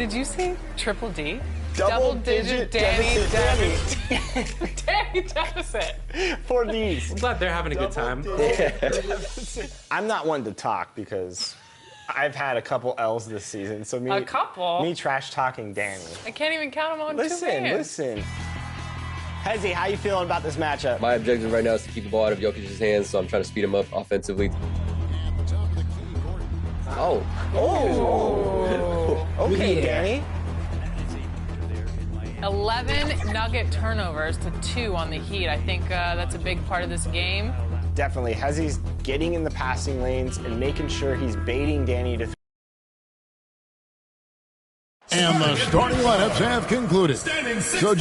Did you see Triple D? Double-digit Danny deficit. Danny deficit. 4 Ds. I'm glad they're having a good time. I'm not one to talk because I've had a couple L's this season. So A couple? Me trash talking Danny. I can't even count them on two hands. Listen. Hezzy, how you feeling about this matchup? My objective right now is to keep the ball out of Jokic's hands, so I'm trying to speed him up offensively. Oh. Okay, Danny. 11 Nugget turnovers to 2 on the Heat. I think that's a big part of this game. Definitely. Hezzy's getting in the passing lanes and making sure he's baiting Danny to. And the starting lineups have concluded. So,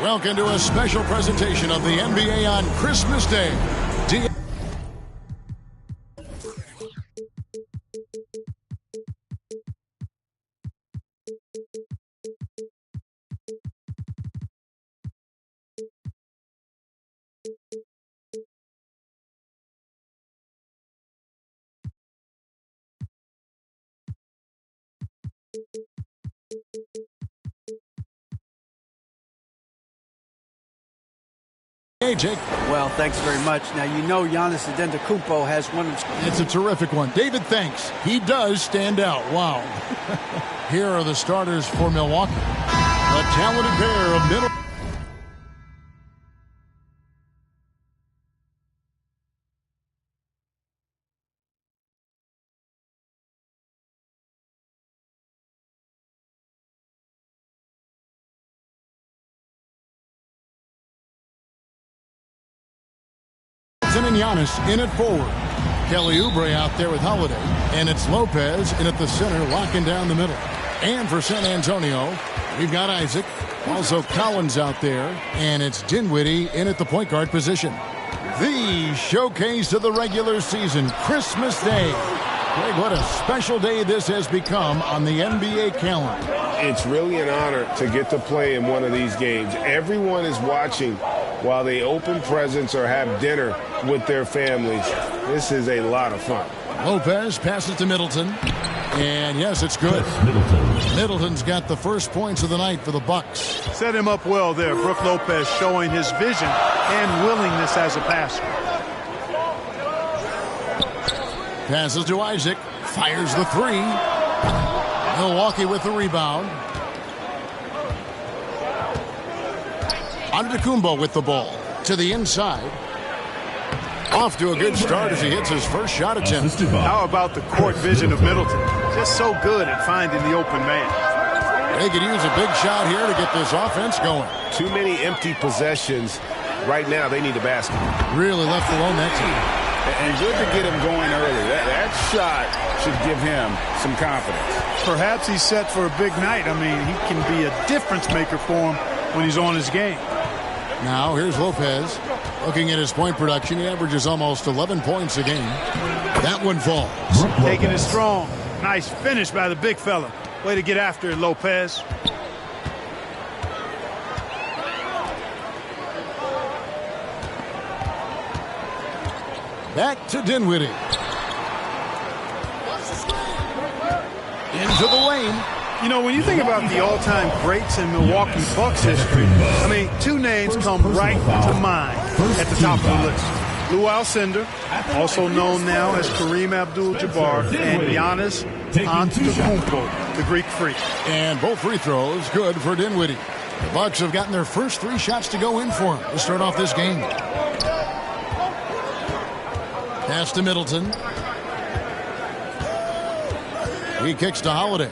welcome to a special presentation of the NBA on Christmas Day. Hey, Jake. Well, thanks very much. Now, you know Giannis Antetokounmpo has one of... It's a terrific one. David, thanks. He does stand out. Wow. Here are the starters for Milwaukee. A talented pair of middle... and Giannis in at forward. Kelly Oubre out there with Holiday. And it's Lopez in at the center, locking down the middle. And for San Antonio, we've got Isaac. Also Collins out there. And it's Dinwiddie in at the point guard position. The showcase of the regular season, Christmas Day. Greg, what a special day this has become on the NBA calendar. It's really an honor to get to play in one of these games. Everyone is watching while they open presents or have dinner with their families. This is a lot of fun. Lopez passes to Middleton. And yes, it's good. Middleton's got the first points of the night for the Bucks. Set him up well there. Brook Lopez showing his vision and willingness as a passer. Passes to Isaac. Fires the three. Milwaukee with the rebound. Antetokounmpo with the ball to the inside. Off to a good start as he hits his first shot attempt. How about the court vision of Middleton? Just so good at finding the open man. They could use a big shot here to get this offense going. Too many empty possessions. Right now, they need a basket. Really left alone that team. And good to get him going early. That shot should give him some confidence. Perhaps he's set for a big night. I mean, he can be a difference maker for him when he's on his game. Now, here's Lopez. Looking at his point production, he averages almost 11 points a game. That one falls. Taking it strong. Nice finish by the big fella. Way to get after it, Lopez. Back to Dinwiddie. Into the lane. You know, when you think about the all-time greats in Milwaukee Bucks history, I mean, two names come right to mind at the top of the list. Lou Alcindor, also known now as Kareem Abdul-Jabbar, and Giannis Antetokounmpo, the Greek Freak. And both free throws good for Dinwiddie. The Bucks have gotten their first 3 shots to go in for him to start off this game. Pass to Middleton. He kicks to Holiday.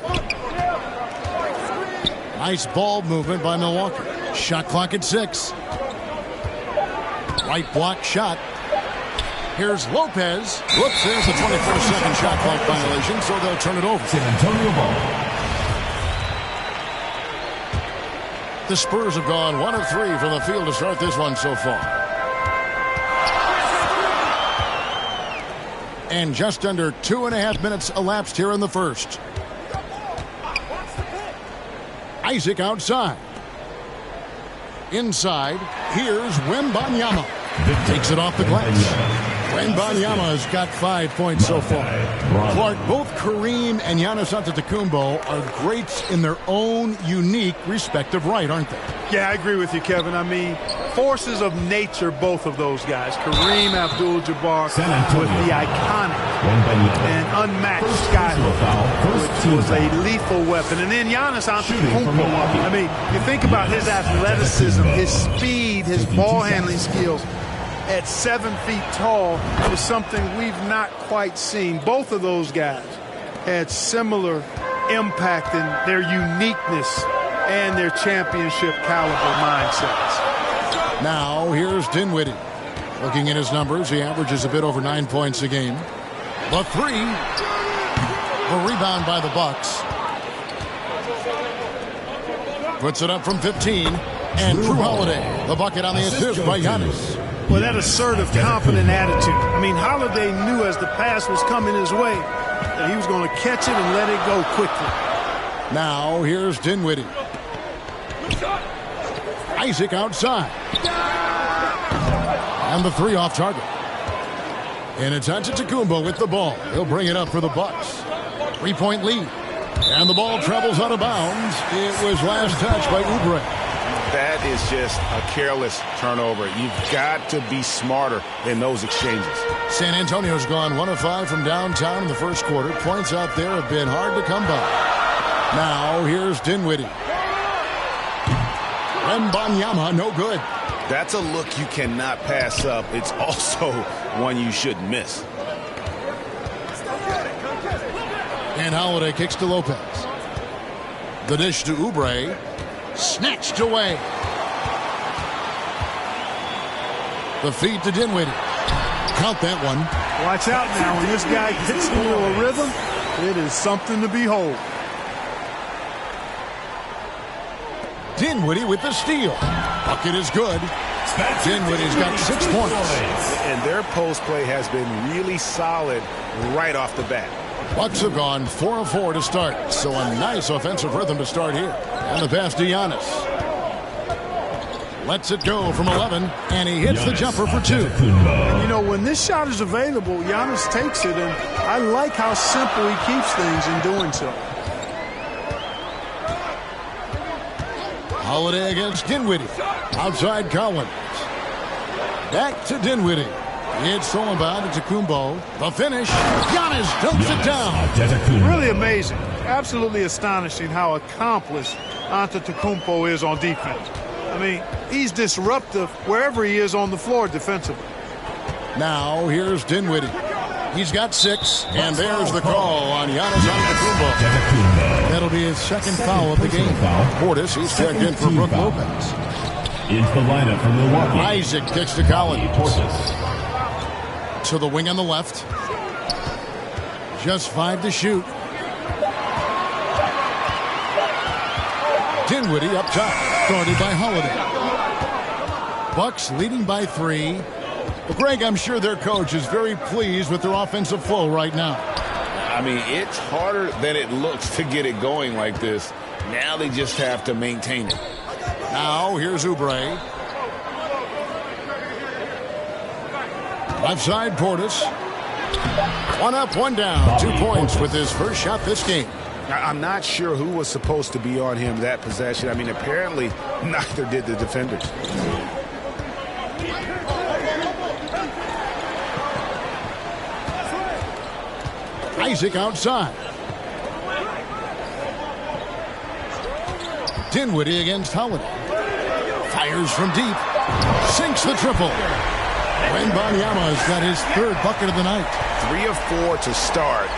Nice ball movement by Milwaukee. Shot clock at 6. Right block shot. Here's Lopez. Whoops, there's a 24-second shot clock violation, so they'll turn it over. San Antonio ball. The Spurs have gone 1 of 3 from the field to start this one so far. And just under 2.5 minutes elapsed here in the first. Isaac outside. Inside, here's Wembanyama. Takes it off the glass. Wembanyama's got 5 points so far. Clark, both Kareem and Giannis Antetokounmpo are greats in their own unique respective right, aren't they? Yeah, I agree with you, Kevin. I mean, forces of nature, both of those guys. Kareem Abdul-Jabbar with the iconic and unmatched skyhook, which was a lethal weapon. And then Giannis Antetokounmpo. I mean, you think about his athleticism, his speed, his ball handling skills. At 7 feet tall is something we've not quite seen. Both of those guys had similar impact in their uniqueness and their championship caliber mindsets. Now here's Dinwiddie. Looking at his numbers, he averages a bit over 9 points a game. The three, a rebound by the Bucks. Puts it up from 15, and Drew Holiday, the bucket on the assist by Giannis. Well, that assertive, confident attitude. I mean, Holiday knew as the pass was coming his way that he was going to catch it and let it go quickly. Now, here's Dinwiddie. Isaac outside. And the three off target. And it's Antetokounmpo with the ball. He'll bring it up for the Bucks. 3-point lead. And the ball travels out of bounds. It was last touched by Oubre. That is just a careless turnover. You've got to be smarter in those exchanges. San Antonio's gone 1 of 5 from downtown in the first quarter. Points out there have been hard to come by. Now here's Dinwiddie. Wembanyama, no good. That's a look you cannot pass up. It's also one you shouldn't miss. And Holiday kicks to Lopez. The dish to Oubre. Snatched away. The feed to Dinwiddie. Count that one. Watch out now. When this guy gets into a rhythm, it is something to behold. Dinwiddie with the steal. Bucket is good. Dinwiddie's got 6 points. And their post play has been really solid right off the bat. Bucks have gone 4 of 4 to start, so a nice offensive rhythm to start here. And the pass to Giannis. Lets it go from 11, and he hits the jumper for 2. And you know, when this shot is available, Giannis takes it, and I like how simple he keeps things in doing so. Holiday against Dinwiddie. Outside Collins. Back to Dinwiddie. It's all about Antetokounmpo. The finish. Giannis dunks it down. Really amazing. Absolutely astonishing how accomplished Antetokounmpo is on defense. I mean, he's disruptive wherever he is on the floor defensively. Now here's Dinwiddie. He's got 6, and there's the call on Giannis Antetokounmpo. That'll be his second foul of the game. Portis, he's checked in for Brook Lopez. Into the lineup for Milwaukee. Isaac kicks to Collins. To the wing on the left. Just 5 to shoot. Dinwiddie up top, guarded by Holiday. Bucks leading by 3. Well, Greg, I'm sure their coach is very pleased with their offensive flow right now. I mean, it's harder than it looks to get it going like this. Now they just have to maintain it. Now, here's Oubre. Left side, Portis. 1 up, 1 down. 2 points with his first shot this game. I'm not sure who was supposed to be on him that possession. I mean, apparently neither did the defenders. Isaac outside. Dinwiddie against Holiday. Fires from deep. Sinks the triple. Wembanyama's got his 3rd bucket of the night. 3 of 4 to start.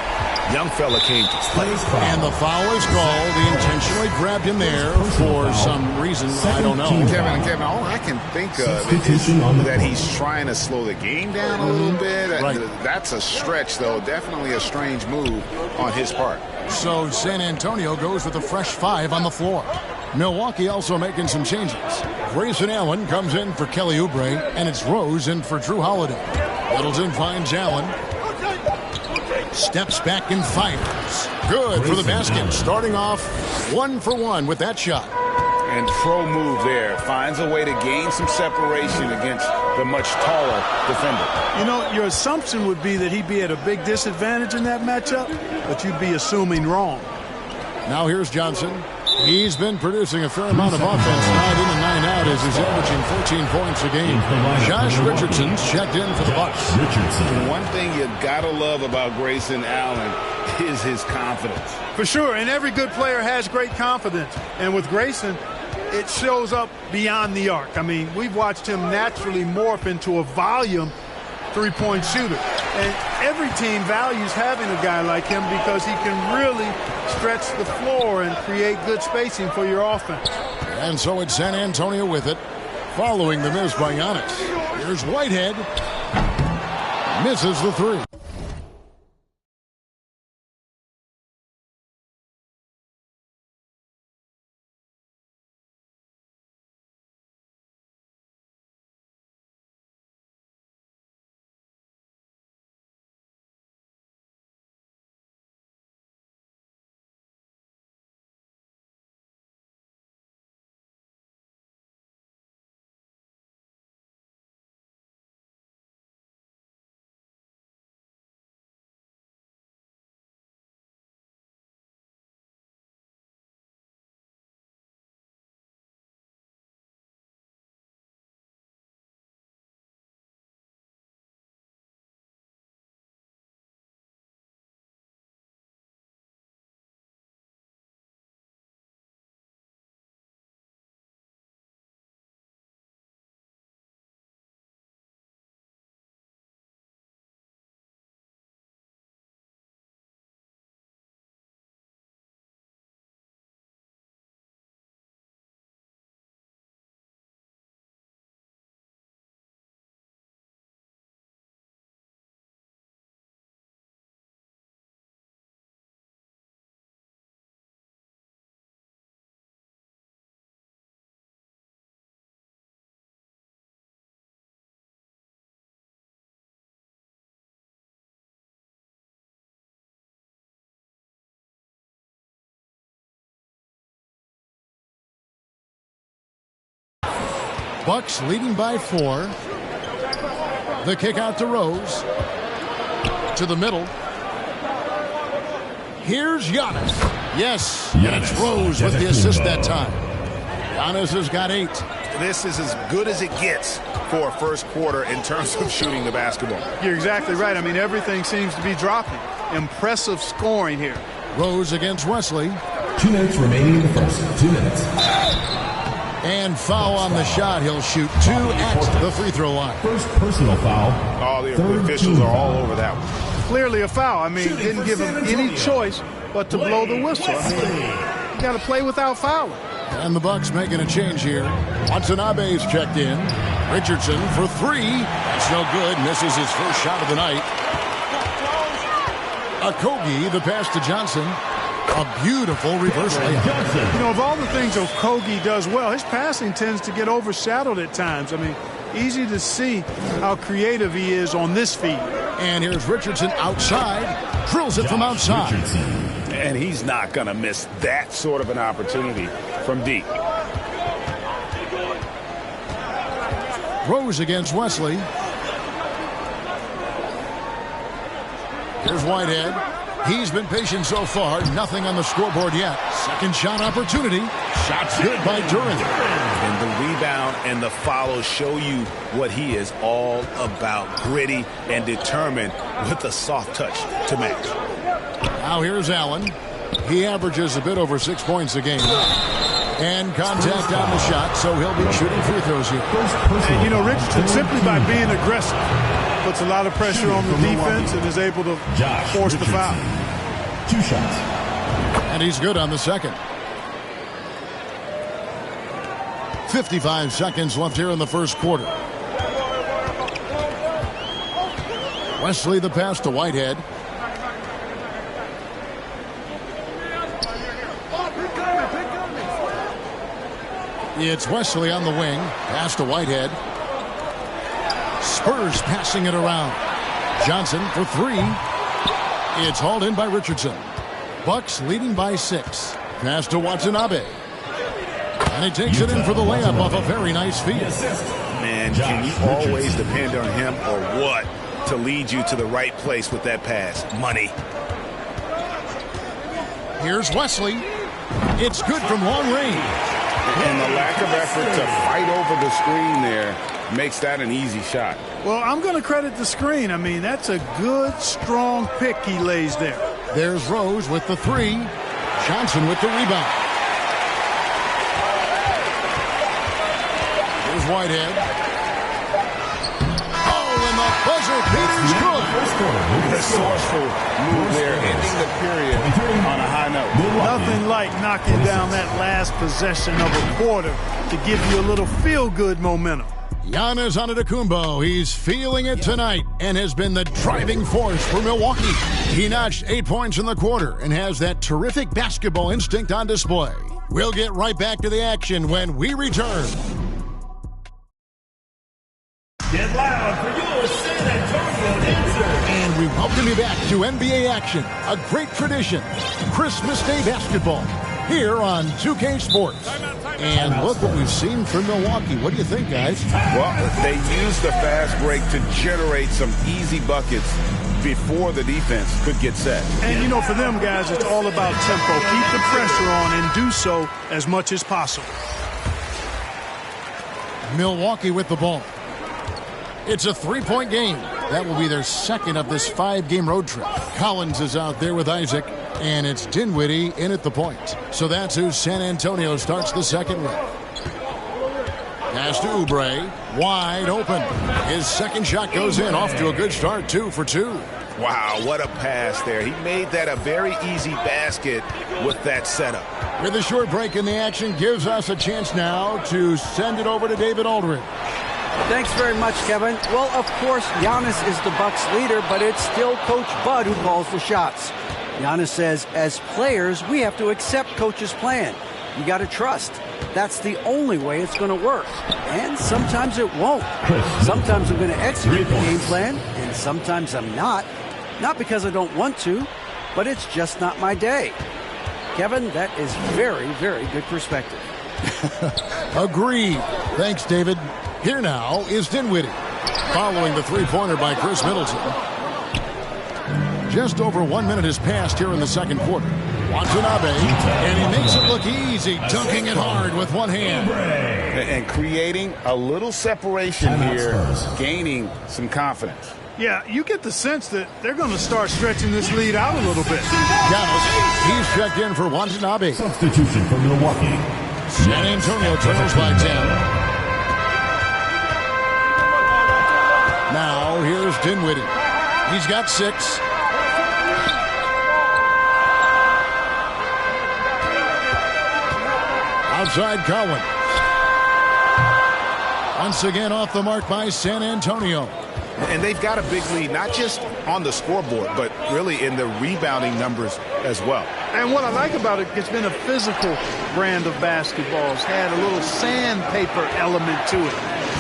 Young fella came to play. And the foul is called. He intentionally grabbed him there for some reason. I don't know. Kevin, all I can think of is that he's trying to slow the game down a little bit. Right. That's a stretch, though. Definitely a strange move on his part. So San Antonio goes with a fresh 5 on the floor. Milwaukee also making some changes. Grayson Allen comes in for Kelly Oubre, and it's Rose in for Drew Holiday. Middleton finds Allen. Steps back and fires. Good for the basket. Starting off 1 for 1 with that shot. And pro move there. Finds a way to gain some separation against the much taller defender. You know, your assumption would be that he'd be at a big disadvantage in that matchup, but you'd be assuming wrong. Now here's Johnson. He's been producing a fair amount of offense, 9 in and 9 out, as he's averaging 14 points a game. Josh Richardson's checked in for the Bucks. One thing you gotta love about Grayson Allen is his confidence. For sure, and every good player has great confidence. And with Grayson, it shows up beyond the arc. I mean, we've watched him naturally morph into a volume three-point shooter. And every team values having a guy like him because he can really stretch the floor and create good spacing for your offense. And so it's San Antonio with it, following the miss by Giannis. Here's Whitehead. Misses the three. Bucks leading by 4. The kick out to Rose. To the middle. Here's Giannis. Yes, and it's Rose with the assist that time. Giannis has got 8. This is as good as it gets for a first quarter in terms of shooting the basketball. You're exactly right. I mean, everything seems to be dropping. Impressive scoring here. Rose against Wesley. 2 minutes remaining in the first. 2 minutes. And foul on the shot. He'll shoot 2 at the free throw line. First personal foul. All the officials are all over that one. Clearly a foul. I mean, didn't give him any choice but to blow the whistle. I mean, you got to play without fouling. And the Bucks making a change here. Watanabe's checked in. Richardson for 3. That's no good. Misses his first shot of the night. Okogie, the pass to Johnson. A beautiful reverse layup. You know, of all the things Okogie does well, his passing tends to get overshadowed at times. I mean, easy to see how creative he is on this feed. And here's Richardson outside. Drills it from outside. And he's not going to miss that sort of an opportunity from deep. Rose against Wesley. Here's Whitehead. He's been patient so far. Nothing on the scoreboard yet. Second shot opportunity. Shot's good by Duran. And the rebound and the follow show you what he is all about. Gritty and determined with a soft touch to match. Now here's Allen. He averages a bit over 6 points a game. And contact on the shot, so he'll be shooting free throws here. And, you know, Richardson, simply by being aggressive, puts a lot of pressure on the defense and is able to force the foul. 2 shots. And he's good on the second. 55 seconds left here in the first quarter. Wesley the pass to Whitehead. It's Wesley on the wing. Pass to Whitehead. Spurs passing it around. Johnson for 3. It's hauled in by Richardson. Bucks leading by 6. Pass to Watanabe. And he takes it in for the layup off a very nice feed. Man, And can you always depend on him or what to lead you to the right place with that pass? Money. Here's Wesley. It's good from long range. And the lack of effort to fight over the screen there makes that an easy shot. Well, I'm going to credit the screen. I mean, that's a good, strong pick he lays there. There's Rose with the 3. Johnson with the rebound. Here's Whitehead. Oh, and the buzzer beater's good. Resourceful move there, ending the period on a high note. Nothing like knocking down that last possession of a quarter to give you a little feel-good momentum. Giannis Antetokounmpo, he's feeling it tonight and has been the driving force for Milwaukee. He notched 8 points in the quarter and has that terrific basketball instinct on display. We'll get right back to the action when we return. Get loud for your San Antonio dancer. And we welcome you back to NBA action, a great tradition. Christmas Day basketball here on 2K Sports. And look what we've seen from Milwaukee. What do you think, guys? Well, they used the fast break to generate some easy buckets before the defense could get set. And, you know, for them guys, it's all about tempo. Keep the pressure on and do so as much as possible. Milwaukee with the ball. It's a 3-point game. That will be their second of this 5-game road trip. Collins is out there with Isaac, and it's Dinwiddie in at the point. So that's who San Antonio starts the second with. Pass to Oubre, wide open. His second shot goes in, off to a good start, 2 for 2. Wow, what a pass there. He made that a very easy basket with that setup. With a short break in the action, gives us a chance now to send it over to David Aldridge. Thanks very much, Kevin. Well, of course, Giannis is the Bucks leader, but it's still Coach Bud who calls the shots. Giannis says, as players, we have to accept Coach's plan. You got to trust. That's the only way it's going to work. And sometimes it won't. Sometimes I'm going to execute the game plan, and sometimes I'm not. Not because I don't want to, but it's just not my day. Kevin, that is very, very good perspective. Agreed. Thanks, David. Here now is Dinwiddie, following the three-pointer by Chris Middleton. Just over 1 minute has passed here in the second quarter. Watanabe, and he makes it look easy, dunking it hard with one hand. And creating a little separation here, gaining some confidence. Yeah, you get the sense that they're going to start stretching this lead out a little bit. Giannis, he's checked in for Watanabe. Substitution for Milwaukee. San Antonio trails by 10. Now, here's Dinwiddie. He's got 6. Outside Cowan. Once again off the mark by San Antonio. And they've got a big lead, not just on the scoreboard, but really in the rebounding numbers as well. And what I like about it, it's been a physical brand of basketball. It's had a little sandpaper element to it.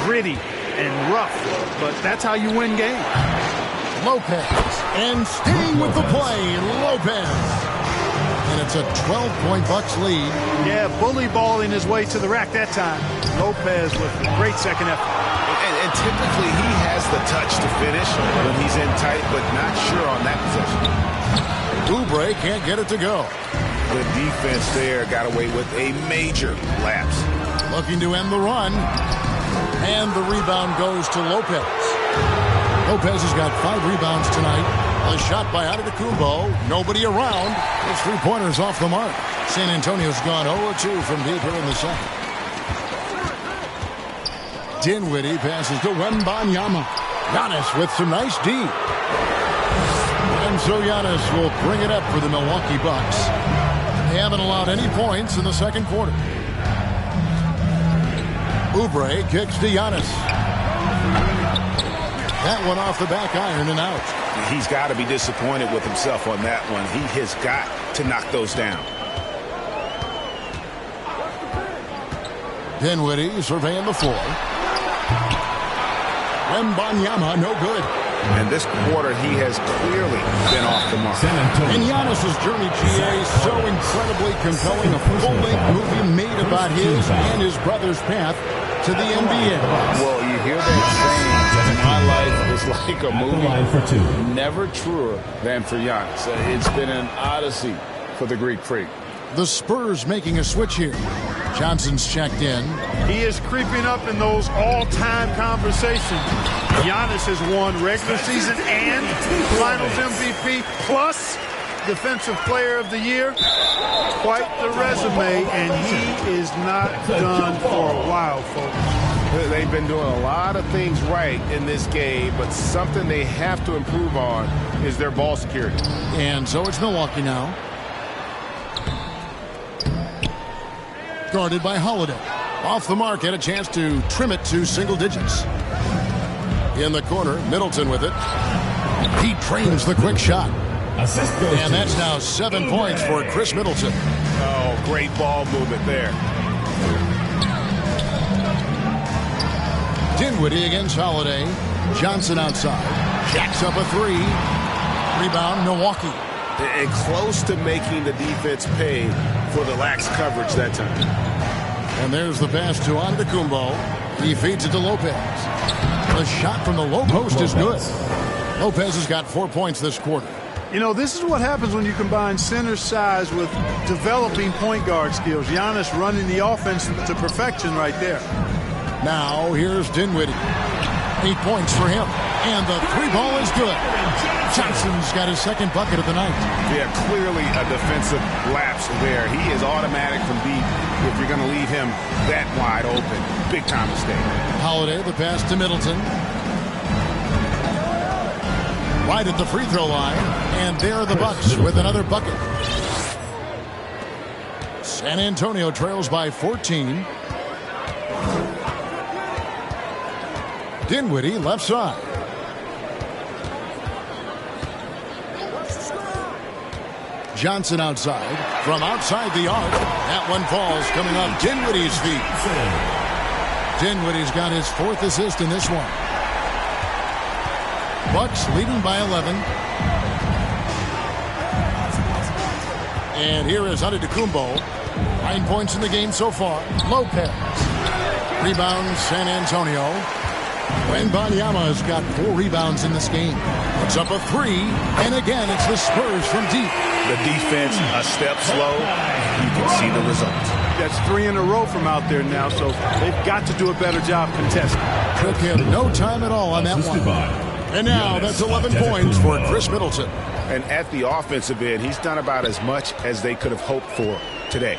Gritty and rough, but that's how you win games. Lopez, and staying with the play, Lopez. And it's a 12-point Bucks lead. Yeah, bully balling his way to the rack that time. Lopez with a great second effort. And typically he has the touch to finish when he's in tight, but not sure on that possession. Oubre can't get it to go. The defense there got away with a major lapse. Looking to end the run. And the rebound goes to Lopez. Lopez has got 5 rebounds tonight. A shot by Antetokounmpo. Nobody around. His 3-pointers off the mark. San Antonio's gone 0-2 from deep here in the second. Dinwiddie passes to Wembanyama. Giannis with some nice D. And so Giannis will bring it up for the Milwaukee Bucks. They haven't allowed any points in the second quarter. Oubre kicks to Giannis. That one off the back iron and out. He's got to be disappointed with himself on that one. He has got to knock those down. Dinwiddie surveying the floor. Wembanyama, no good. And this quarter, he has clearly been off the mark. And Giannis' journey, GA, so incredibly compelling. A full-length movie made about his and his brother's path. to the NBA. Well, you hear that saying, my life is like a movie. Never truer than for Giannis. It's been an odyssey for the Greek freak. The Spurs making a switch here. Johnson's checked in. He is creeping up in those all-time conversations. Giannis has won regular season and Finals MVP plus Defensive Player of the Year. Quite the resume, and he is not done for a while, folks. They've been doing a lot of things right in this game, but something they have to improve on is their ball security. And so it's Milwaukee now. Guarded by Holiday. Off the mark, had a chance to trim it to single digits. In the corner, Middleton with it. He trains the quick shot. And that's now 7 points for Chris Middleton. Oh, great ball movement there. Dinwiddie against Holiday. Johnson outside. Jacks up a three. Rebound, Milwaukee. And close to making the defense pay for the lax coverage that time. And there's the pass to Antetokounmpo. He feeds it to Lopez. The shot from the low post is good. Lopez has got 4 points this quarter. You know, this is what happens when you combine center size with developing point guard skills. Giannis running the offense to perfection right there. Now, here's Dinwiddie. 8 points for him. And the three ball is good. Johnson's got his second bucket of the night. Yeah, clearly a defensive lapse there. He is automatic from deep if you're going to leave him that wide open. Big time mistake. Holiday, the pass to Middleton. Right at the free throw line. And there are the Bucks with another bucket. San Antonio trails by 14. Dinwiddie left side. Johnson outside. From outside the arc. That one falls coming off Dinwiddie's feet. Dinwiddie's got his 4th assist in this one. Bucks leading by 11. And here is Antetokounmpo. 9 points in the game so far. Lopez. Rebound San Antonio. Wembanyama has got 4 rebounds in this game. Puts up a 3. And again, it's the Spurs from deep. The defense a step slow. You can see the results. That's 3 in a row from out there now, so they've got to do a better job contesting. Took him no time at all on that one. And now that's 11 points for Chris Middleton. And at the offensive end, he's done about as much as they could have hoped for today.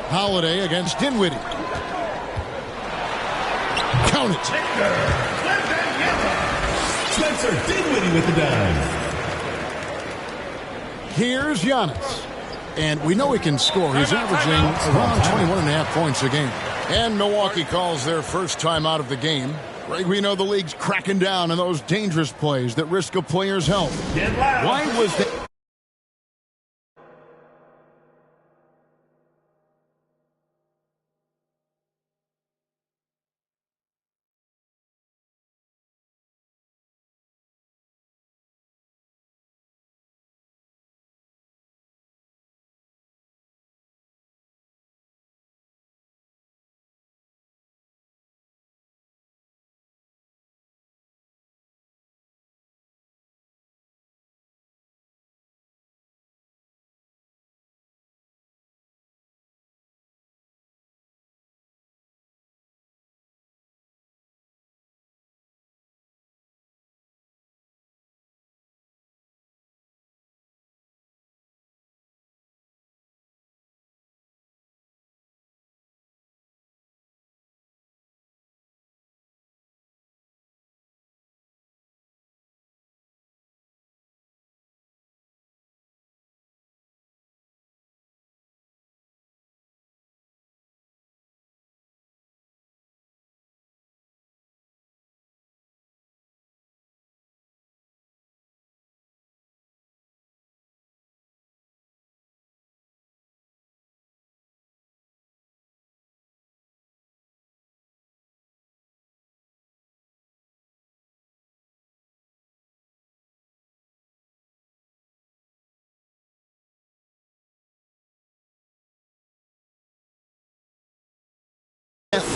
Holiday against Dinwiddie. Count it. Spencer Dinwiddie with the dive. Here's Giannis. And we know he can score. He's averaging around 21.5 points a game. And Milwaukee calls their first time out of the game. Greg, we know the league's cracking down on those dangerous plays that risk a player's health. Why was that?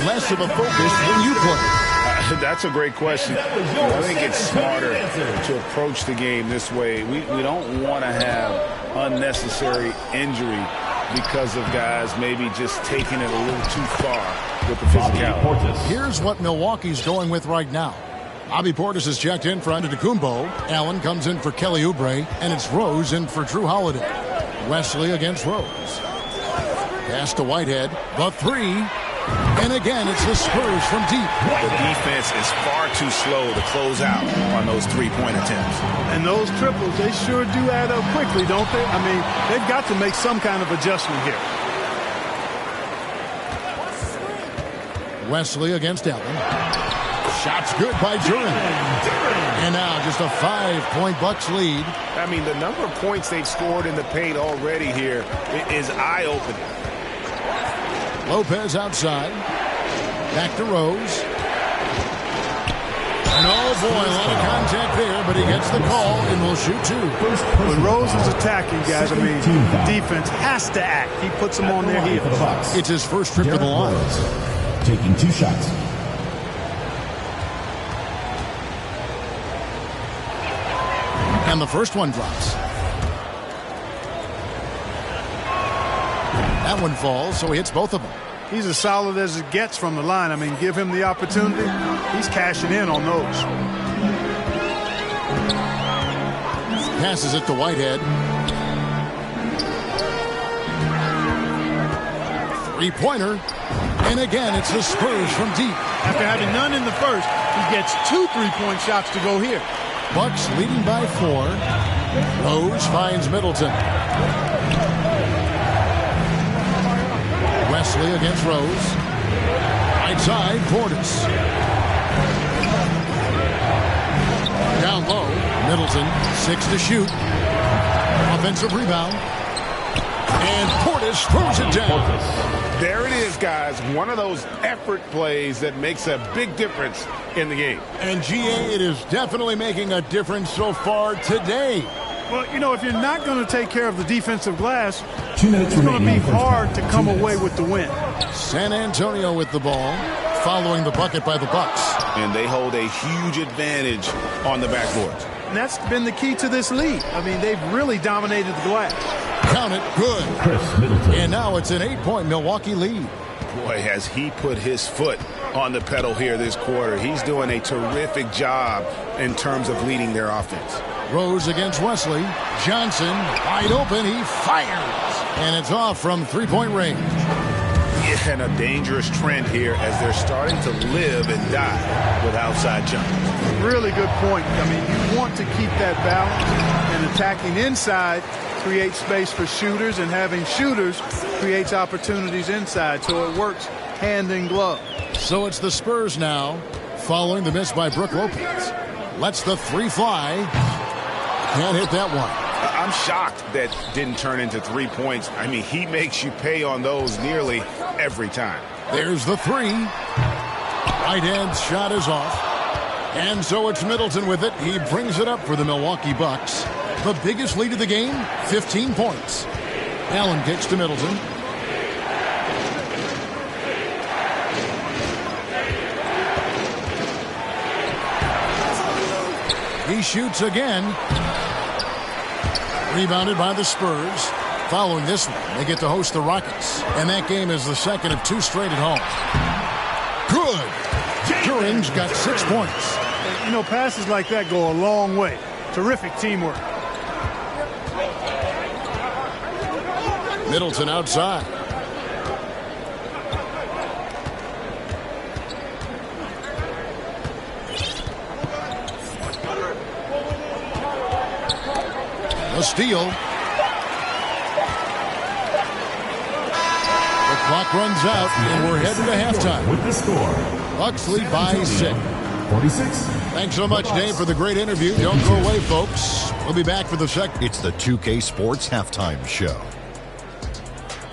less of a focus when you play? That's a great question. I think it's smarter to approach the game this way. We don't want to have unnecessary injury because of guys maybe just taking it a little too far with the physicality. Here's what Milwaukee's going with right now. Bobby Portis is checked in for Antetokounmpo. Allen comes in for Kelly Oubre, and it's Rose in for Drew Holiday. Wesley against Rose. Pass to Whitehead. The three. And again, it's the Spurs from deep. The defense is far too slow to close out on those three-point attempts. And those triples, they sure do add up quickly, don't they? I mean, they've got to make some kind of adjustment here. Wesley against Allen. Shot's good by Duren. And now just a 5-point Bucks lead. I mean, the number of points they've scored in the paint already here is eye-opening. Lopez outside. Back to Rose. No, boy, a lot of contact there, but he gets the call and will shoot two. When Rose is attacking, guys, I mean, defense has to act. He puts them on their heels. It's his first trip to the line. Taking 2 shots. And the first one drops. That one falls, so he hits both of them. He's as solid as it gets from the line. I mean, give him the opportunity. He's cashing in on those. Passes it to Whitehead. Three-pointer. And again, it's the Spurs from deep. After having none in the first, he gets 2 3-point shots to go here. Bucks leading by 4. Rose finds Middleton. Wesley against Rose. Right side, Portis. Down low, Middleton, 6 to shoot. Offensive rebound. And Portis throws it down. There it is, guys. One of those effort plays that makes a big difference in the game. And GA, it is definitely making a difference so far today. Well, you know, if you're not going to take care of the defensive glass, 2 minutes it's going to be remaining. hard to come away with the win. San Antonio with the ball, following the bucket by the Bucks. And they hold a huge advantage on the backboards. And that's been the key to this lead. I mean, they've really dominated the glass. Count it, good. Chris Middleton. And now it's an 8-point Milwaukee lead. Boy, has he put his foot on the pedal here this quarter. He's doing a terrific job in terms of leading their offense. Rose against Wesley. Johnson, wide open, he fires. And it's off from 3-point range. Yeah, and a dangerous trend here as they're starting to live and die with outside jumpers. Really good point. I mean, you want to keep that balance, and attacking inside creates space for shooters, and having shooters creates opportunities inside, so it works hand in glove. So it's the Spurs now, following the miss by Brook Lopez. Lets the three fly. Can't hit that one. I'm shocked that didn't turn into 3 points. I mean, he makes you pay on those nearly every time. There's the three. Right hand shot is off. And so it's Middleton with it. He brings it up for the Milwaukee Bucks. The biggest lead of the game, 15 points. Allen kicks to Middleton. He shoots again. Rebounded by the Spurs. Following this one, they get to host the Rockets. And that game is the second of 2 straight at home. Good. Duren's got 6 points. You know, passes like that go a long way. Terrific teamwork. Middleton outside. A steal. The clock runs out, and we're headed to halftime. With the score, Bucks lead by 6. 46. Thanks so much, Dave, for the great interview. Don't go away, folks. We'll be back for the second. It's the 2K Sports Halftime Show.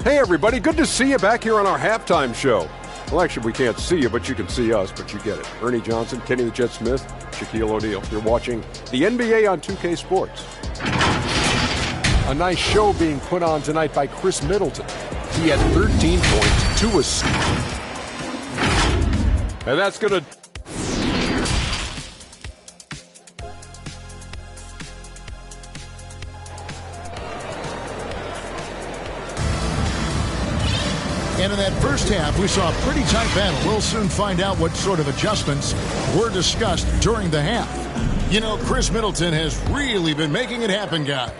Hey, everybody. Good to see you back here on our halftime show. Well, actually, we can't see you, but you can see us, but you get it. Ernie Johnson, Kenny the Jet Smith, Shaquille O'Neal. You're watching the NBA on 2K Sports. A nice show being put on tonight by Chris Middleton. He had 13 points, 2 assists. And that's going to... And in that first half, we saw a pretty tight battle. We'll soon find out what sort of adjustments were discussed during the half. You know, Chris Middleton has really been making it happen, guys.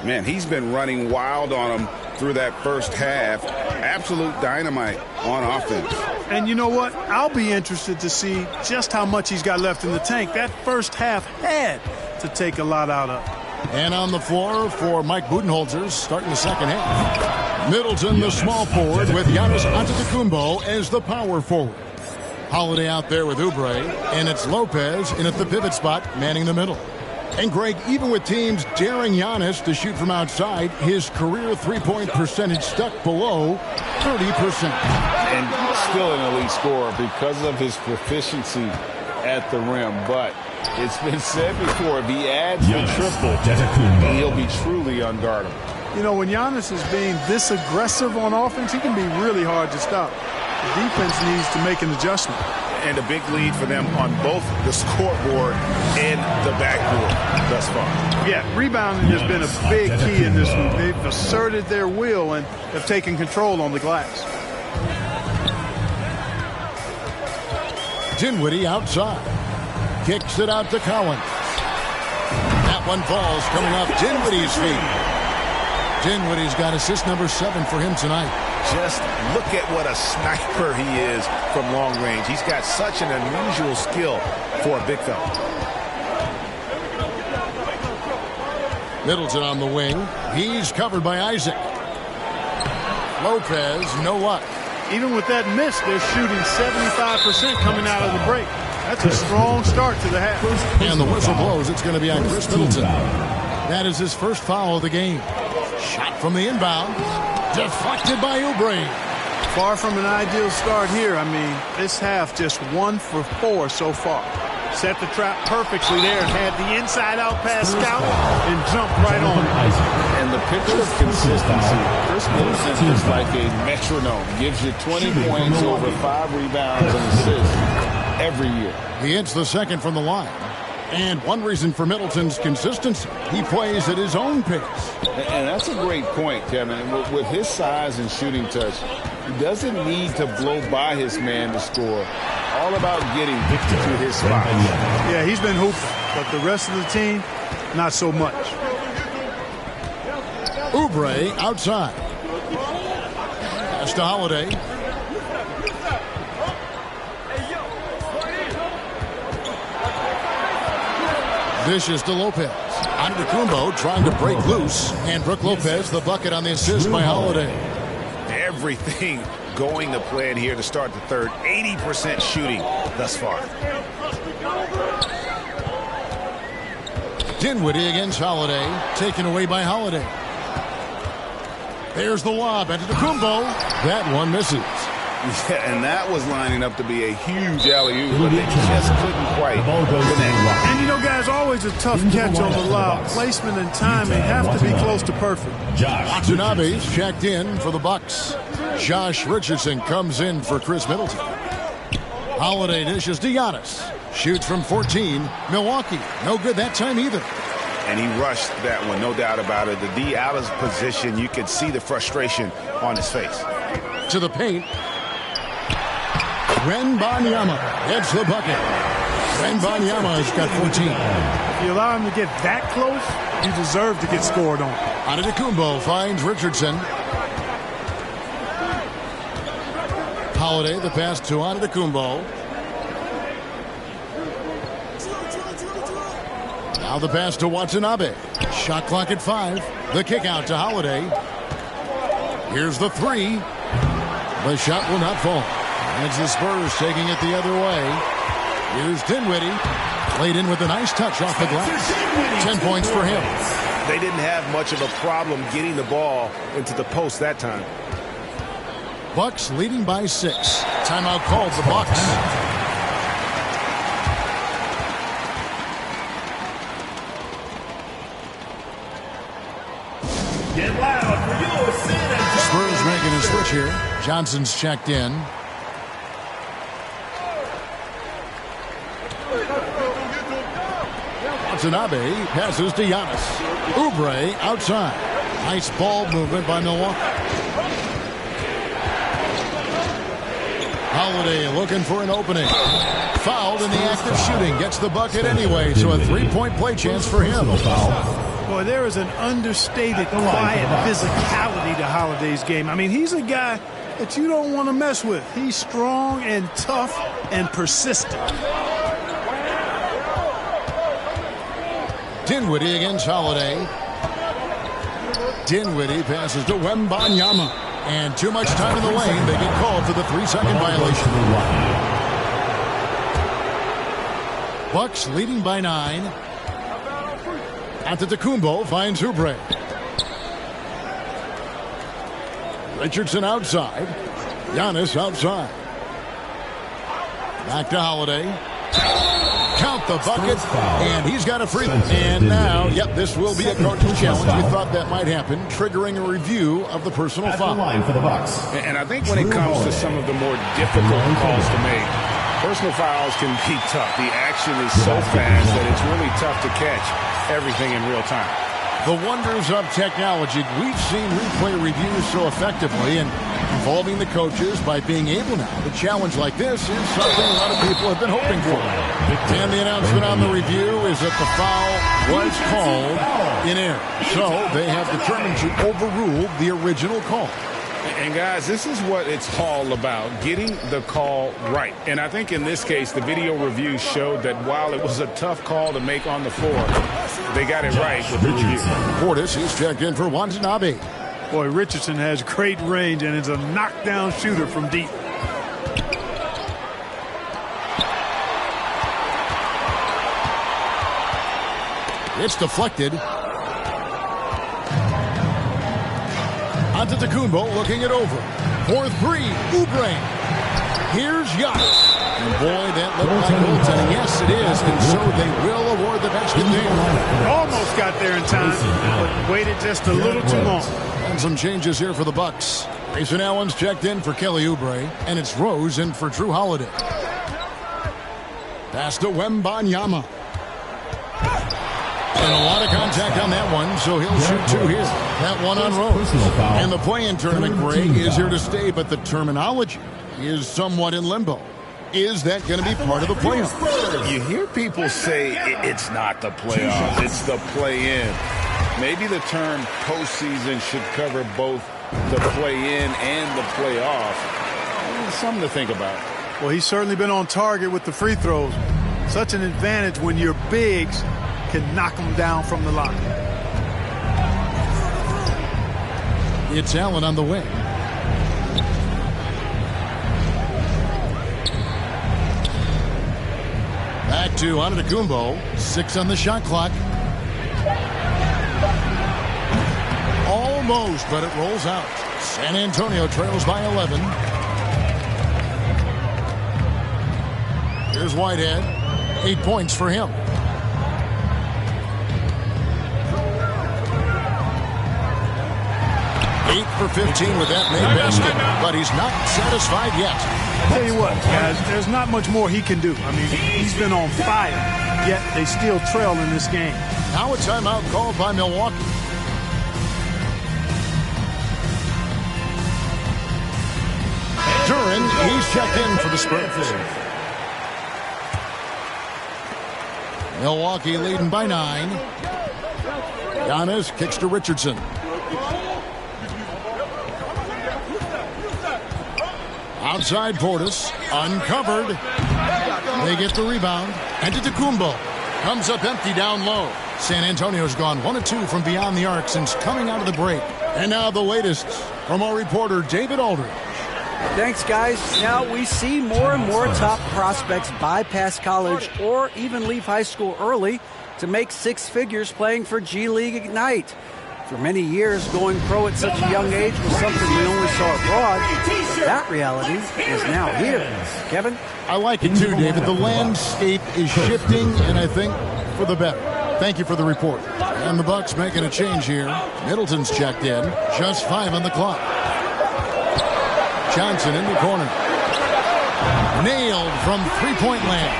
Man, he's been running wild on them through that first half. Absolute dynamite on offense. And you know what? I'll be interested to see just how much he's got left in the tank. That first half had to take a lot out of. And on the floor for Mike Budenholzer starting the second half. Middleton, the small forward, with Giannis Antetokounmpo as the power forward. Holiday out there with Oubre, and it's Lopez in at the pivot spot, manning the middle. And Greg, even with teams daring Giannis to shoot from outside, his career three-point percentage stuck below 30%. And still an elite scorer because of his proficiency at the rim. But it's been said before, if he adds the triple, he'll be truly unguardable. You know, when Giannis is being this aggressive on offense, he can be really hard to stop. The defense needs to make an adjustment. And a big lead for them on both the scoreboard and the backboard thus far. Yeah, rebounding has been a big key in this one. They've asserted their will and have taken control on the glass. Dinwiddie outside. Kicks it out to Collins. That one falls coming off Dinwiddie's feet. Dinwiddie's got assist number 7 for him tonight. Just look at what a sniper he is from long range. He's got such an unusual skill for a big fella. Middleton on the wing. He's covered by Isaac. Lopez, no luck. Even with that miss, they're shooting 75% coming out of the break. That's a strong start to the half. And the whistle blows. It's going to be on Chris Middleton. That is his first foul of the game. Shot from the inbound. Deflected by Oubre. Far from an ideal start here. I mean, this half just 1 for 4 so far. Set the trap perfectly there. Had the inside-out pass scout and jumped right on it. And the picture of consistency, Chris Middleton is like a metronome. Gives you 20 points, over 5 rebounds and assists every year. He hits the second from the line. And one reason for Middleton's consistency, he plays at his own pace. And that's a great point, Kevin. With his size and shooting touch, he doesn't need to blow by his man to score. All about getting to his spot. Yeah, he's been hooping, but the rest of the team, not so much. Oubre outside. Pass to Holiday. Dishes to Lopez. Antetokounmpo trying to break loose. And Brook Lopez, the bucket on the assist by Holiday. Everything going to plan here to start the third. 80% shooting thus far. Dinwiddie against Holiday. Taken away by Holiday. There's the lob. Antetokounmpo. That one misses. Yeah, and that was lining up to be a huge alley-oop, but they just couldn't quite connect. And you know, guys, always a tough catch on the lob. Placement and timing have to be close to perfect. Watanabe's checked in for the Bucks. Josh Richardson comes in for Chris Middleton. Holiday dishes to Giannis. Shoots from 14. Milwaukee, no good that time either. And he rushed that one, no doubt about it. The D out of position, you could see the frustration on his face. To the paint. Wembanyama gets the bucket. Wembanyama's got 14. If you allow him to get that close, you deserve to get scored on. Antetokounmpo finds Richardson. Holiday, the pass to Antetokounmpo. Now the pass to Watanabe. Shot clock at 5. The kick out to Holiday. Here's the 3. The shot will not fall. It's the Spurs taking it the other way. Here's Dinwiddie. Played in with a nice touch off the glass. 10 points for him. They didn't have much of a problem getting the ball into the post that time. Bucks leading by 6. Timeout called the Bucks. Get loud for your San Antonio. Spurs making a switch here. Johnson's checked in. Watanabe passes to Giannis. Oubre outside. Nice ball movement by Milwaukee. Holiday looking for an opening. Fouled in the act of shooting. Gets the bucket anyway, so a three-point play chance for him. Boy, there is an understated, quiet physicality to Holiday's game. I mean, he's a guy that you don't want to mess with. He's strong and tough and persistent. Dinwiddie against Holiday. Dinwiddie passes to Wembanyama. And too much time in the lane. They get called for the 3-second violation. Bucks leading by 9. Antetokounmpo finds Oubre. Richardson outside. Giannis outside. Back to Holiday. Count the bucket, and he's got a free. And now, yep, this will be a coach's challenge. We thought that might happen, triggering a review of the personal foul. For the Bucks. And I think when it comes to some of the more difficult calls to make, personal fouls can be tough. The action is so fast that it's really tough to catch everything in real time. The wonders of technology. We've seen replay reviews so effectively, and involving the coaches by being able now to challenge like this is something a lot of people have been hoping for. And the announcement on the review is that the foul was called in error. So they have determined to overrule the original call. And guys, this is what it's all about, getting the call right. And I think in this case, the video review showed that while it was a tough call to make on the floor, they got it right with the review. Portis is checked in for Watanabe. Boy, Richardson has great range and is a knockdown shooter from deep. It's deflected. Antetokounmpo looking it over. For 3, Oubre. Here's Giannis. And boy, that looked like goaltending. Yes, it is. And so they will award the basket there. Almost got there in time, but waited just a little too long. And some changes here for the Bucks. Grayson Allen's checked in for Kelly Oubre, and it's Rose in for Drew Holiday. Pass to Wembanyama. And a lot of contact on that one, so he'll shoot 2 here. That one on Rose. And the play-in tournament, Greg, is here to stay, but the terminology is somewhat in limbo. Is that going to be part of the playoffs? You hear people say it's not the playoffs, it's the play-in. Maybe the term postseason should cover both the play-in and the playoff. Something to think about. Well, he's certainly been on target with the free throws. Such an advantage when your bigs can knock them down from the line. It's Allen on the wing. Back to Antetokounmpo. 6 on the shot clock. Almost, but it rolls out. San Antonio trails by 11. Here's Whitehead. 8 points for him. 8 for 15 with that made basket, but he's not satisfied yet. Tell you what, guys, there's not much more he can do. I mean, he's been on fire, yet they still trail in this game. Now a timeout called by Milwaukee. Duran, he's checked in for the Spurs. Milwaukee leading by 9. Giannis kicks to Richardson. Outside Portis, uncovered. They get the rebound. Antetokounmpo comes up empty down low. San Antonio's gone 1 of 2 from beyond the arc since coming out of the break. And now the latest from our reporter, David Aldridge. Thanks, guys. Now we see more and more top prospects bypass college or even leave high school early to make 6 figures playing for G League Ignite. For many years, going pro at such a young age was something we only saw abroad. That reality is now here. Kevin? I like it too, David. The landscape is shifting, and I think for the better. Thank you for the report. And the Bucks making a change here. Middleton's checked in. Just 5 on the clock. Johnson in the corner. Nailed from three-point land.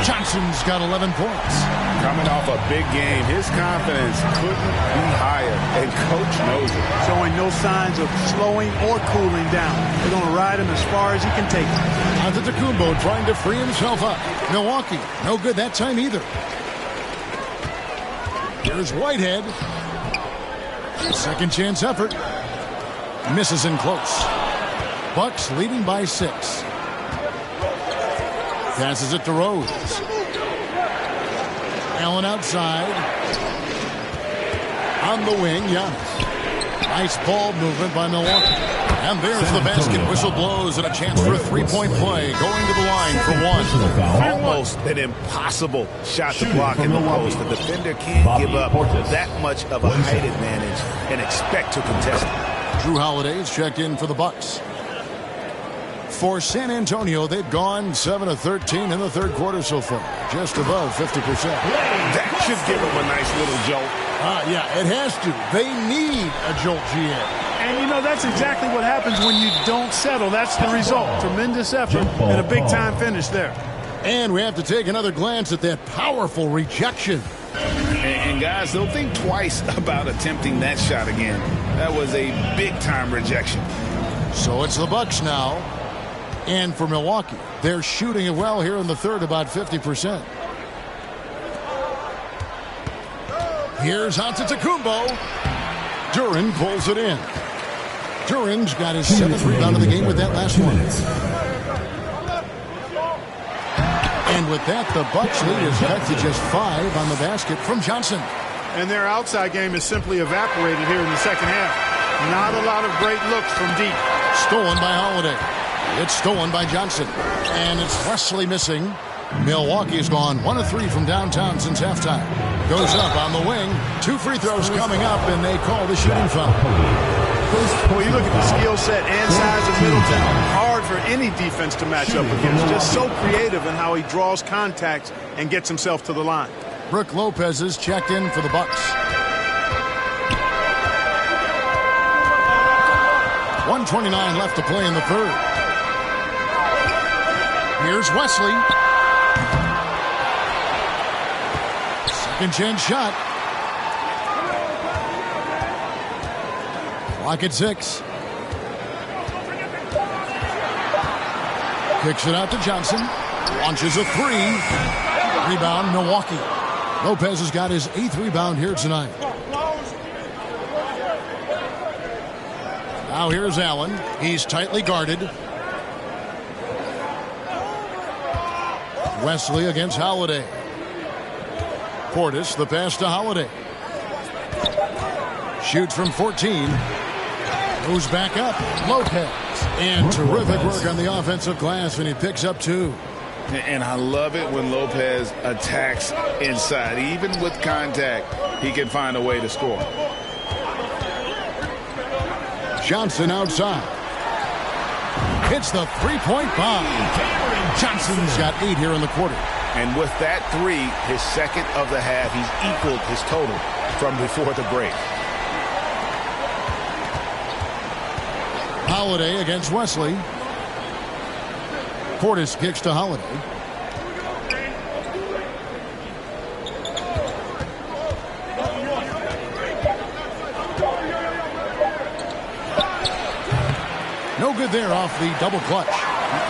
Johnson's got 11 points. Coming off a big game, his confidence couldn't be higher, and Coach knows it. Showing no signs of slowing or cooling down. They're going to ride him as far as he can take him. Antetokounmpo trying to free himself up. Milwaukee, no good that time either. Here's Whitehead. Second chance effort. Misses in close. Bucks leading by 6. Passes it to Rose. Allen outside. On the wing, Giannis. Nice ball movement by Milwaukee. And there's the basket. Whistle blows and a chance for a three-point play. Going to the line for one. Almost an impossible shot to block in the post. The defender can't give up that much of a height advantage and expect to contest it. Drew Holiday's checked in for the Bucks. For San Antonio, they've gone 7 of 13 in the third quarter so far. Just above 50%. That should give them a nice little jolt. Yeah, it has to. They need a jolt, GM. And, you know, that's exactly what happens when you don't settle. That's the result. Tremendous effort and a big-time finish there. And we have to take another glance at that powerful rejection. And guys, they'll think twice about attempting that shot again. That was a big-time rejection. So it's the Bucks now. And for Milwaukee, they're shooting it well here in the third, about 50%. Here's Antetokounmpo. Duren pulls it in. Duren's got his 7th rebound of the game with that last one. And with that, the Bucks lead is cut to just 5 on the basket from Johnson. And their outside game is simply evaporated here in the second half. Not a lot of great looks from deep. Stolen by Holiday. It's stolen by Johnson. And it's Wesley missing. Milwaukee's gone 1 of 3 from downtown since halftime. Goes up on the wing. 2 free throws coming up, and they call the shooting foul. Well, you look at the skill set and size of Middleton. Hard for any defense to match up against. Just so creative in how he draws contact and gets himself to the line. Brook Lopez is checked in for the Bucks. 1:29 left to play in the third. Here's Wesley. Second chance shot. Clock at 6. Kicks it out to Johnson. Launches a 3. Rebound, Milwaukee. Lopez has got his 8th rebound here tonight. Now here's Allen. He's tightly guarded. Wesley against Holiday. Portis, the pass to Holiday. Shoots from 14. Moves back up. Lopez. And terrific work on the offensive glass, and he picks up 2. And I love it when Lopez attacks inside. Even with contact, he can find a way to score. Johnson outside. Hits the three-point bomb. Johnson's got 8 here in the quarter. And with that 3, his second of the half, he's equaled his total from before the break. Holiday against Wesley. Portis kicks to Holiday. No good there off the double clutch.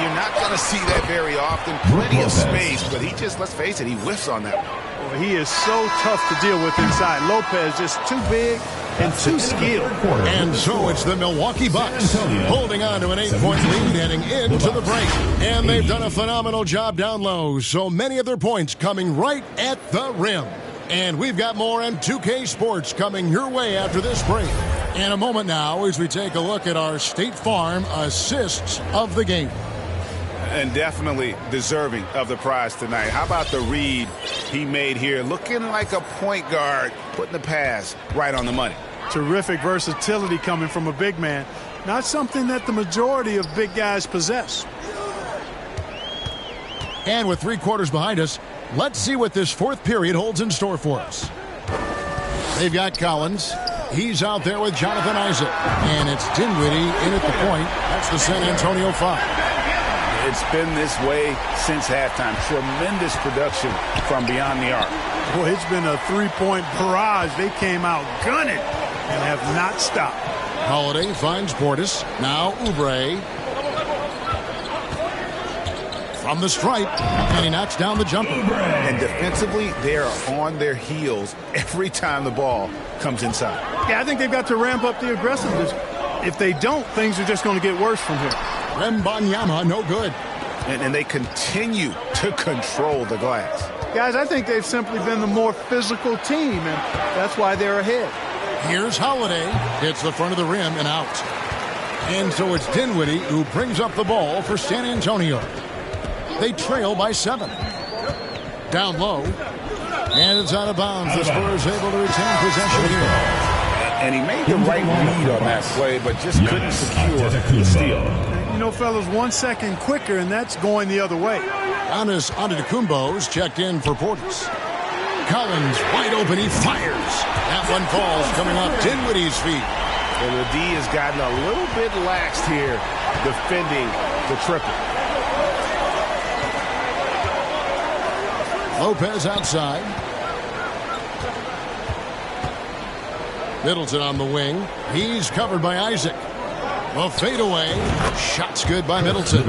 You're not going to see that very often. Plenty of space, but he just, let's face it, he whiffs on that one. Well, he is so tough to deal with inside. Lopez just too big and too skilled. And so it's the Milwaukee Bucks holding on to an 8-point lead heading into the break. And they've done a phenomenal job down low. So many of their points coming right at the rim. And we've got more on 2K Sports coming your way after this break. In a moment now as we take a look at our State Farm assists of the game. And definitely deserving of the prize tonight. How about the read he made here? Looking like a point guard, putting the pass right on the money. Terrific versatility coming from a big man. Not something that the majority of big guys possess. And with 3 quarters behind us, let's see what this 4th period holds in store for us. They've got Collins. He's out there with Jonathan Isaac. And it's Dinwiddie in at the point. That's the San Antonio foul. It's been this way since halftime. Tremendous production from beyond the arc. Boy, it's been a three-point barrage. They came out gunning and have not stopped. Holiday finds Portis. Now Oubre. From the stripe, and he knocks down the jumper. And defensively, they are on their heels every time the ball comes inside. Yeah, I think they've got to ramp up the aggressiveness. If they don't, things are just going to get worse from here. Wembanyama, no good. And they continue to control the glass. Guys, I think they've simply been the more physical team, and that's why they're ahead. Here's Holiday. Hits the front of the rim and out. And so it's Dinwiddie who brings up the ball for San Antonio. They trail by 7. Down low. And it's out of bounds. The Spurs able to retain possession here. And he made the right read on that play, but just couldn't secure the steal. You know, fellas, 1 second quicker, and that's going the other way. Giannis Antetokounmpo's checked in for Portis. Collins wide open. He fires. That one falls coming off Dinwiddie's feet. And the D has gotten a little bit laxed here defending the triple. Lopez outside. Middleton on the wing. He's covered by Isaac. The fadeaway. Shot's good by Middleton.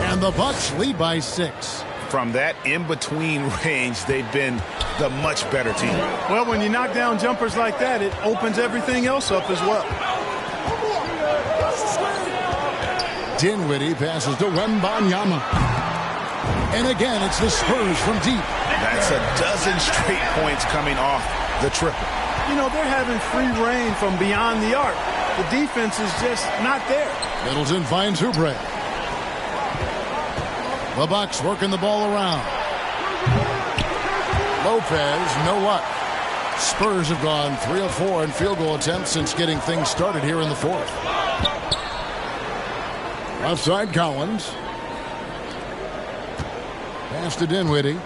And the Bucks lead by 6. From that in-between range, they've been the much better team. Well, when you knock down jumpers like that, it opens everything else up as well. Dinwiddie passes to Wembanyama. And again, it's the Spurs from deep. That's a dozen straight points coming off the triple. You know, they're having free reign from beyond the arc. The defense is just not there. Middleton finds Oubre. The Bucks working the ball around. Lopez, no luck. Spurs have gone 3 of 4 in field goal attempts since getting things started here in the 4th. Outside Collins. Pass to Dinwiddie.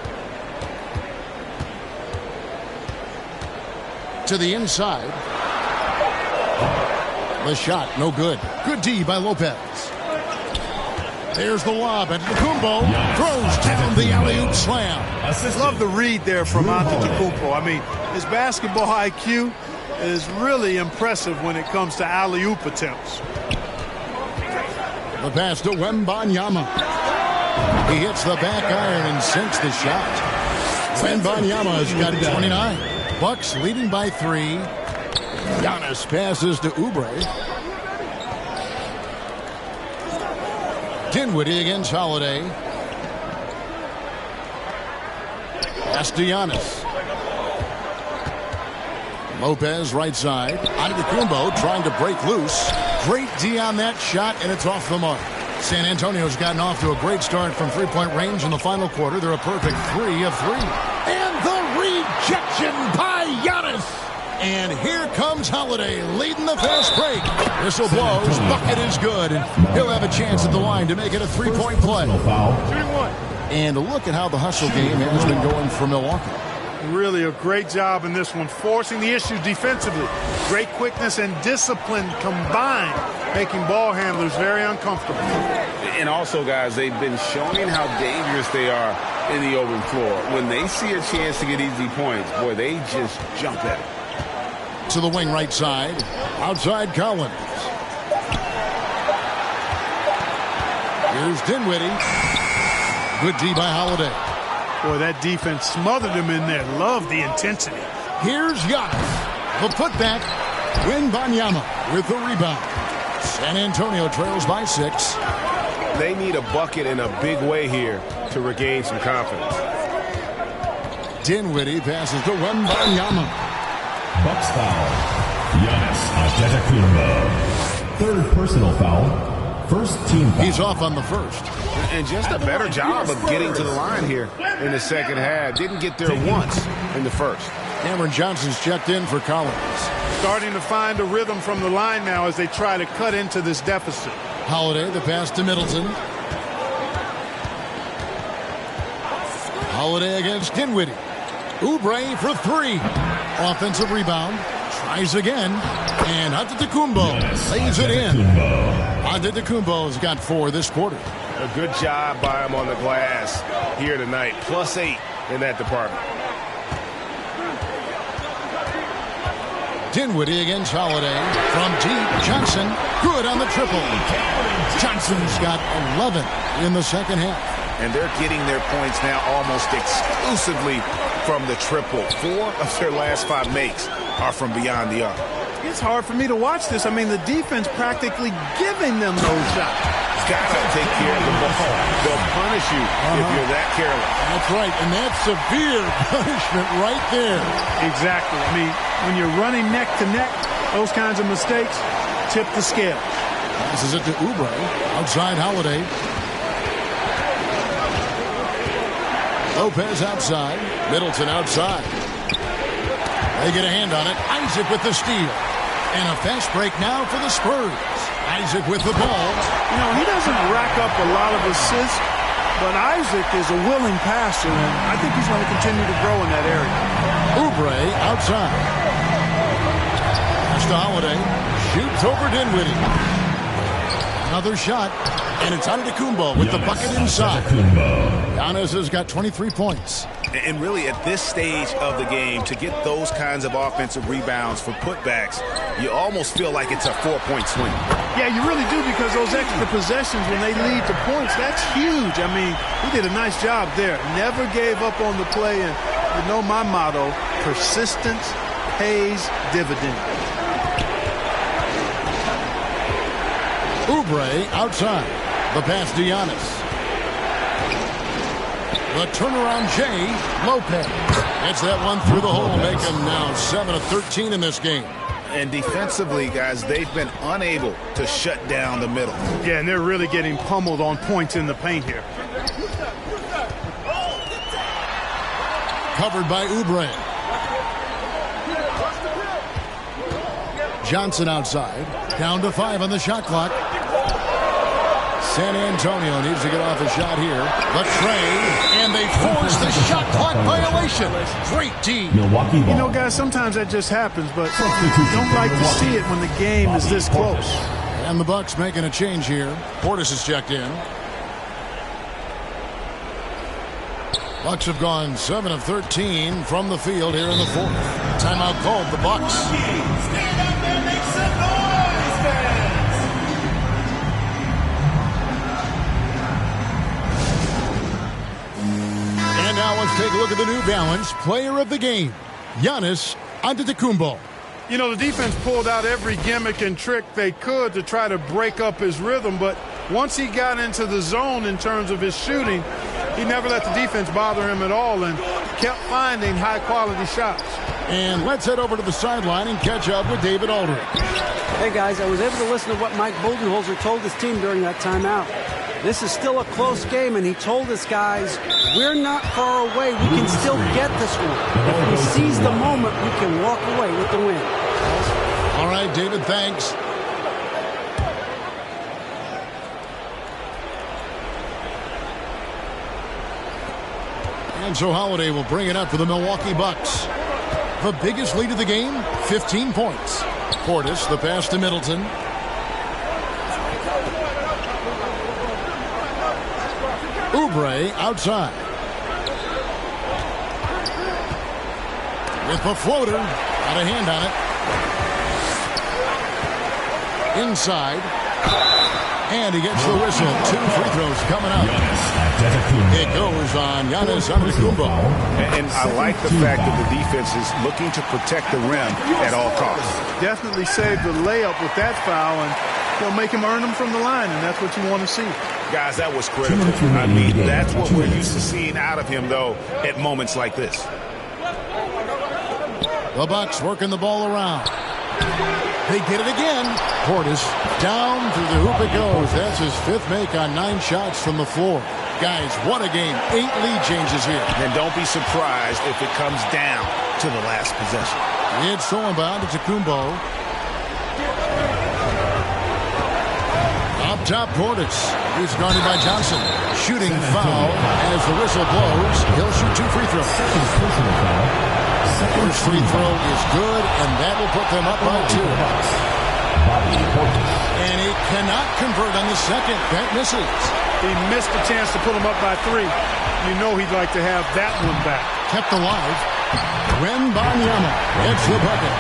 To the inside. The shot, no good. Good D by Lopez. There's the lob, and Antetokounmpo throws down the alley-oop slam. Love the read there from Antetokounmpo. I mean, his basketball IQ is really impressive when it comes to alley-oop attempts. The pass to Wembanyama. He hits the back iron and sinks the shot. Wembanyama has got 29. Bucks leading by 3. Giannis passes to Oubre. Dinwiddie against Holiday. Pass to Giannis. Lopez right side. Antetokounmpo trying to break loose. Great D on that shot, and it's off the mark. San Antonio's gotten off to a great start from three-point range in the final quarter. They're a perfect 3 of 3. And the rejection by Giannis. And here comes Holiday leading the fast break. Whistle blows. Bucket is good. And he'll have a chance at the line to make it a 3-point play. And look at how the hustle game has been going for Milwaukee. Really a great job in this one, forcing the issue defensively. Great quickness and discipline combined, making ball handlers very uncomfortable. And also, guys, they've been showing how dangerous they are in the open floor. When they see a chance to get easy points, boy, they just jump at it. To the wing right side. Outside Collins. Here's Dinwiddie. Good D by Holiday. Boy, that defense smothered him in there. Love the intensity. Here's Giannis. The putback. Wembanyama with the rebound. San Antonio trails by 6. They need a bucket in a big way here to regain some confidence. Dinwiddie passes to Wembanyama. Bucks foul. Giannis Antetokounmpo. Third personal foul. First team foul. He's off on the first. And just a better job of getting to the line here in the second half. Didn't get there once in the first. Cameron Johnson's checked in for Collins. Starting to find a rhythm from the line now as they try to cut into this deficit. Holiday, the pass to Middleton. Holiday against Dinwiddie. Oubre for 3. Offensive rebound. Tries again. And Antetokounmpo lays it in. Antetokounmpo's got 4 this quarter. A good job by him on the glass here tonight. +8 in that department. Dinwiddie against Holiday. From deep, Johnson. Good on the triple. Johnson's got 11 in the second half. And they're getting their points now almost exclusively from the triple. 4 of their last 5 makes are from beyond the arc. It's hard for me to watch this. I mean, the defense practically giving them those shots. Gotta take care of the ball. They'll punish you if you're that careless. That's right, and that's severe punishment right there. Exactly. I mean, when you're running neck to neck, those kinds of mistakes tip the scale. Passes it to Oubre. Outside Holiday. Lopez outside. Middleton outside. They get a hand on it. Isaac with the steal. And a fast break now for the Spurs. Isaac with the ball. You know, he doesn't rack up a lot of assists, but Isaac is a willing passer, and I think he's going to continue to grow in that area. Oubre outside. Pass to Holiday. Shoots over Dinwiddie. Another shot, and it's Antetokounmpo with the bucket inside. Giannis has got 23 points. And really, at this stage of the game, to get those kinds of offensive rebounds for putbacks, you almost feel like it's a 4-point swing. Yeah, you really do, because those extra possessions, when they lead to points, that's huge. I mean, he did a nice job there. Never gave up on the play, and you know my motto, persistence pays dividends. Oubre outside. The pass to Giannis. The turnaround Jay Lopez. Gets that one through the hole, make him now 7 of 13 in this game. And defensively, guys, they've been unable to shut down the middle. Yeah, and they're really getting pummeled on points in the paint here. Covered by Oubre. Johnson outside. Down to 5 on the shot clock. San Antonio needs to get off a shot here. The trade, and they force the shot clock violation. Great D. Milwaukee ball. You know, guys, sometimes that just happens, but you don't like to see it when the game is this close. And the Bucks making a change here. Portis is checked in. Bucks have gone 7 of 13 from the field here in the fourth. Timeout called the Bucks. Stand up and make some noise, fans. And now let's take a look at the New Balance player of the game, Giannis Antetokounmpo. You know, the defense pulled out every gimmick and trick they could to try to break up his rhythm, but once he got into the zone in terms of his shooting, he never let the defense bother him at all and kept finding high-quality shots. And let's head over to the sideline and catch up with David Aldridge. Hey, guys, I was able to listen to what Mike Budenholzer told his team during that timeout. This is still a close game, and he told us, guys, we're not far away. We can still get this one. If we seize the moment, we can walk away with the win. All right, David, thanks. And so Holiday will bring it up for the Milwaukee Bucks. The biggest lead of the game, 15 points. Portis, the pass to Middleton. Oubre outside. With the floater. Got a hand on it. Inside. And he gets the whistle. 2 free throws coming up. It goes on Giannis Antetokounmpo. And I like the fact that the defense is looking to protect the rim at all costs. Definitely saved the layup with that foul, and they'll make him earn them from the line, and that's what you want to see. Guys, that was critical. I mean, that's what we're used to seeing out of him, though, at moments like this. The Bucks working the ball around. They get it again. Portis down through the hoop it goes. That's his 5th make on 9 shots from the floor. Guys, what a game. 8 lead changes here. And don't be surprised if it comes down to the last possession. It's thrown by Antetokounmpo. Up top, Portis. He's guarded by Johnson. Shooting foul as the whistle blows. He'll shoot 2 free throws. First free throw is good, and that will put them up by 2. And he cannot convert on the second. That misses. He missed the chance to put him up by 3. You know he'd like to have that one back. Kept alive. Wembanyama gets the bucket.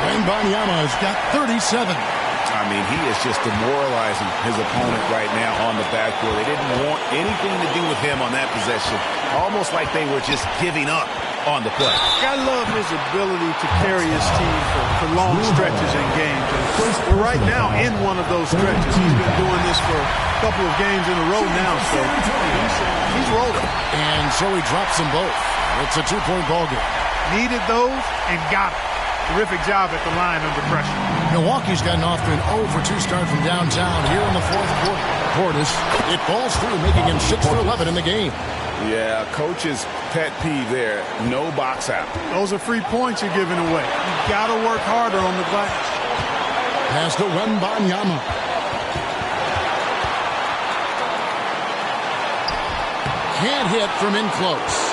Wembanyama has got 37. I mean, he is just demoralizing his opponent right now on the backboard. They didn't want anything to do with him on that possession. Almost like they were just giving up on the play. I love his ability to carry his team for long stretches in games. And we're right now in one of those stretches. He's been doing this for a couple of games in a row now, so he's rolling. And so he drops them both. It's a 2-point ball game. Needed those and got it. Terrific job at the line under pressure. Milwaukee's gotten off to an 0-for-2 start from downtown here in the fourth quarter. Portis, it falls through, making him 6 for 11 in the game. Yeah, coach's pet peeve there. No box out. Those are free points you're giving away. You got to work harder on the glass. Pass to Wembanyama. Can't hit from in close.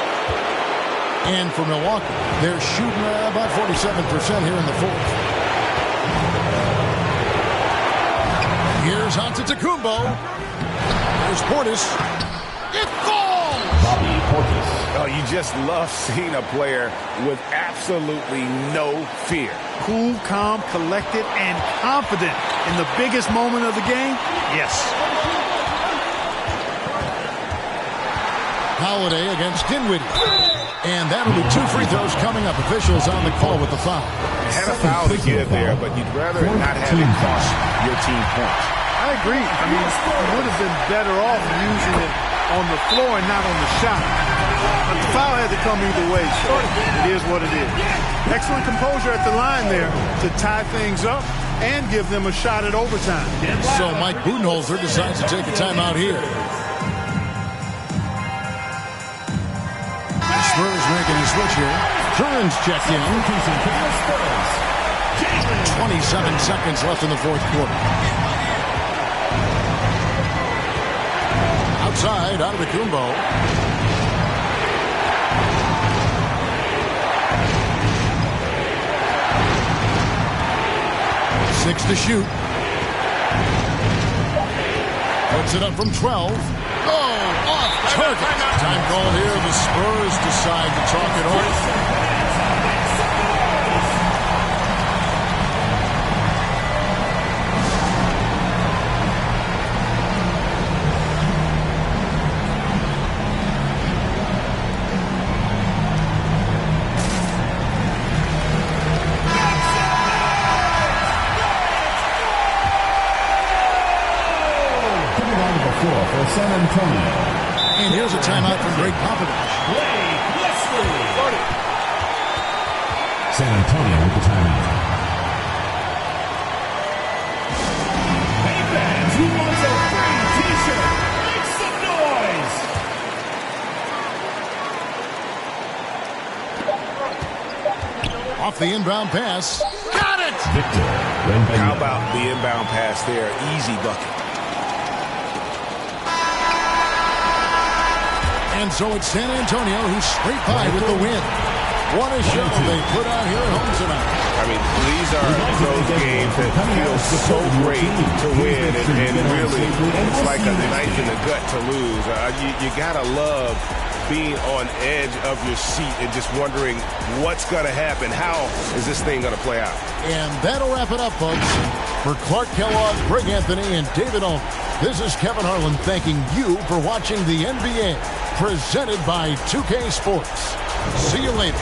And for Milwaukee, they're shooting about 47% here in the fourth. Here's Antetokounmpo. There's Portis. It falls! Bobby Portis. Oh, you just love seeing a player with absolutely no fear. Cool, calm, collected, and confident in the biggest moment of the game? Yes. Holiday against Dinwiddie. And that'll be 2 free throws coming up. Officials on the call with the foul. Had a foul to give there, but you'd rather not have it cost your team points. I agree. I mean, you would have been better off using it on the floor and not on the shot. But the foul had to come either way, so it is what it is. Excellent composure at the line there to tie things up and give them a shot at overtime. So Mike Budenholzer decides to take a timeout here. Spurs making a switch here. Curran's checked in. 27 seconds left in the fourth quarter. Outside, Antetokounmpo. Six to shoot. Puts it up from 12. Oh, off target. Time call here. The Spurs decide to talk it over. San Antonio. And here's a timeout from Greg Popovich. San Antonio with the timeout. Hey fans, who wants a free t-shirt? Make some noise! Off the inbound pass. Got it! How about the inbound pass there? Easy bucket. And so it's San Antonio who's straight by with the win. What a show they put on here at home tonight. I mean, these are those games that feel so great to win, and really, it's like a knife in the gut to lose. You gotta love being on edge of your seat and just wondering what's gonna happen. How is this thing gonna play out? And that'll wrap it up, folks. For Clark Kellogg, Greg Anthony, and David Owen, this is Kevin Harlan thanking you for watching the NBA, presented by 2K Sports. See you later.